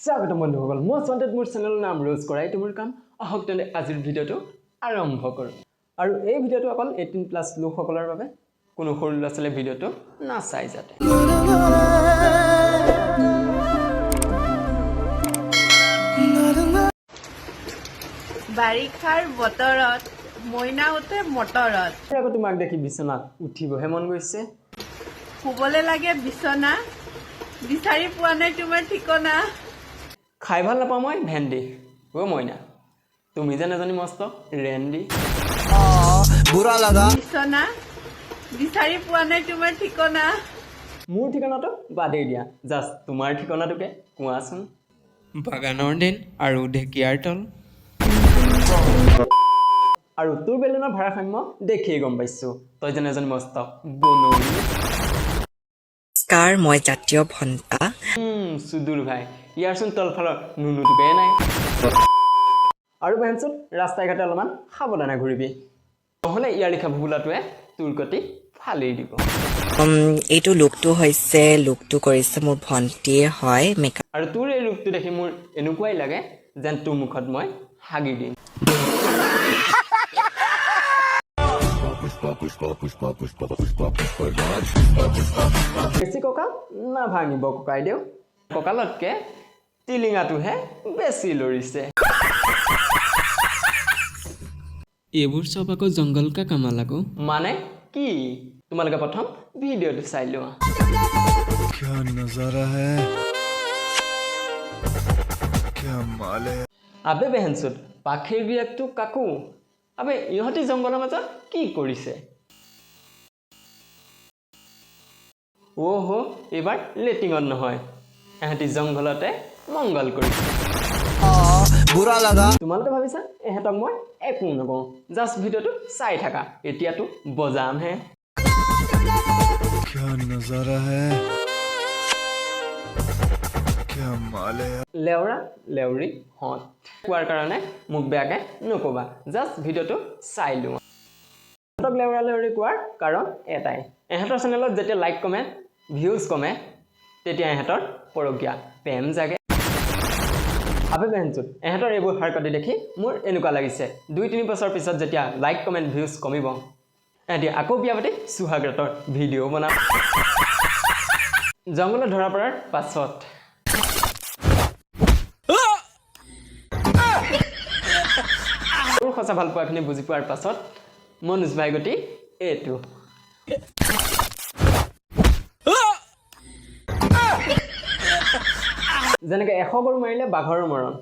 স্বাগতম বন্ধুসকল most wanted মোৰ চেনেলৰ নাম ৰোজ কৰাই তোমাৰ কাম আহক তেনে আজিৰ ভিডিঅ'টো আৰম্ভ কৰোঁ আৰু এই ভিডিঅ'টো অকল 18+ লোকসকলৰ বাবে কোনো সৰু ল'ৰা ছোৱালীয়ে ভিডিঅ'টো নাচাই যাতে বাৰিষাৰ বতৰত মইনা উঠে মটৰত আকৌ তোমাক দেখি বিছনাত উঠিবহে মন গৈছে শুবলৈ লাগে বিছনা বিচাৰি পোৱা নাই তোমাৰ ঠিকনা খাই ভাল নাপাওঁ মই ভেন্দি অ মইনা তুমি যে নাজানি মস্ত ৰেন্দি বুৰা লাগা বিছনা বিচাৰি পোৱা নাই তোমাৰ ঠিকনা মোৰ ঠিকনাটো বাদেই দিয়া জাষ্ট তোমাৰ ঠিকনাটোকে কোৱাচোন বাগানৰ দিন আৰু ঢেকীয়াৰ তল আৰু তোৰ বেলুনৰ ভাৰসাম্য দেখিয়ে গম পাইছো তই যেন এজন মস্ত বনৌলী কাৰ মই জাতীয় ভণ্টা সুদূৰ ভাই ইয়াৰচোন তলফালৰ নুনুটোকে নাই আৰু বেঞ্চত ৰাস্তাই ঘাটে অলপমান সাৱধানে ঘূৰিবি নহ'লে ইয়াৰ লিখা ভুবুলাটোৱে তোৰ গতি ফালি দিব এইটো লুকটো কৰিছে মোৰ ভণ্টিয়ে হয় মেকআপ আৰু তোৰ এই লুকটো দেখি মোৰ এনেকুৱাই লাগে যেন তোৰ মুখত মই হাগি দিম বেছি কঁকাল নাভাঙিব ককাইদেউ কঁকালতকে টিলিঙাটোহে বেছি লৰিছে এইবোৰ চব আকৌ জংগল কা কামাল আকৌ মানে কি তোমালোকে প্ৰথম ভিডিঅ'টো চাই লোৱা क्या नजारा है क्या माल है আবে বেহেনচুত পাখিৰ গিৰিয়েকটো কাকো আবে ইহঁতি জংগলৰ মাজত কি কৰিছে অ'হ' এইবাৰ লেটিঙত নহয় এহঁতি জংঘলতে মংগল কৰিছে बुरा लगा তোমালোকে ভাবিছা এহঁতক মই একো নকওঁ জাষ্ট ভিডিঅ'টো চাই থাকা এতিয়াতো বজামহে क्या नजारा है क्या माल है লেউৰা লেউৰী হত কোৱাৰ কাৰণে মোক বেয়াকৈ নক'বা জাষ্ট ভিডিঅ'টো চাই লোৱা ইহঁতক লেউৰা লেউৰী কোৱাৰ কাৰণ এটাই এহঁতৰ চেনেলত যেতিয়া লাইক কমে ভিউজ কমে তেতিয়া এহঁতৰ পৰকীয়া প্ৰেম জাগে আবে বেহেনচুত এহঁতৰ এইবোৰ হাৰকতি দেখি মোৰ এনেকুৱা লাগিছে 2-3 বছৰ পিছত যেতিয়া লাইক কমেণ্ট ভিউজ কমিব এহঁতি আকৌ বিয়া পাতি সুহাগৰাটৰ ভিডিঅ' বনাম জংঘলত ধৰা পৰাৰ পাছত সঁচা ভাল পোৱাখিনি বুজি পোৱাৰ পাছত মনোজ ভাই গতি এইটো যেনেকৈ 100 গৰু মাৰিলে বাঘৰৰ মৰণ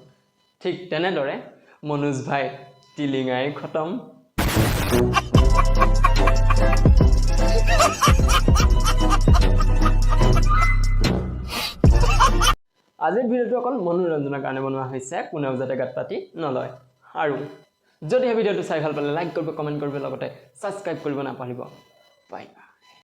ঠিক তেনেদৰে মনোজ ভাই টিলিঙাই খতম আজিৰ ভিডিঅ'টো অকল মনোৰঞ্জনৰ কাৰণে বনোৱা হৈছে কোনেও যাতে গাত পাতি নলয় আৰু যদি এই ভিডিঅ'টো চাই ভাল পালে লাইক কৰিব কমেণ্ট কৰিব লগতে ছাবস্ক্ৰাইব কৰিব নাপাহৰিব বাই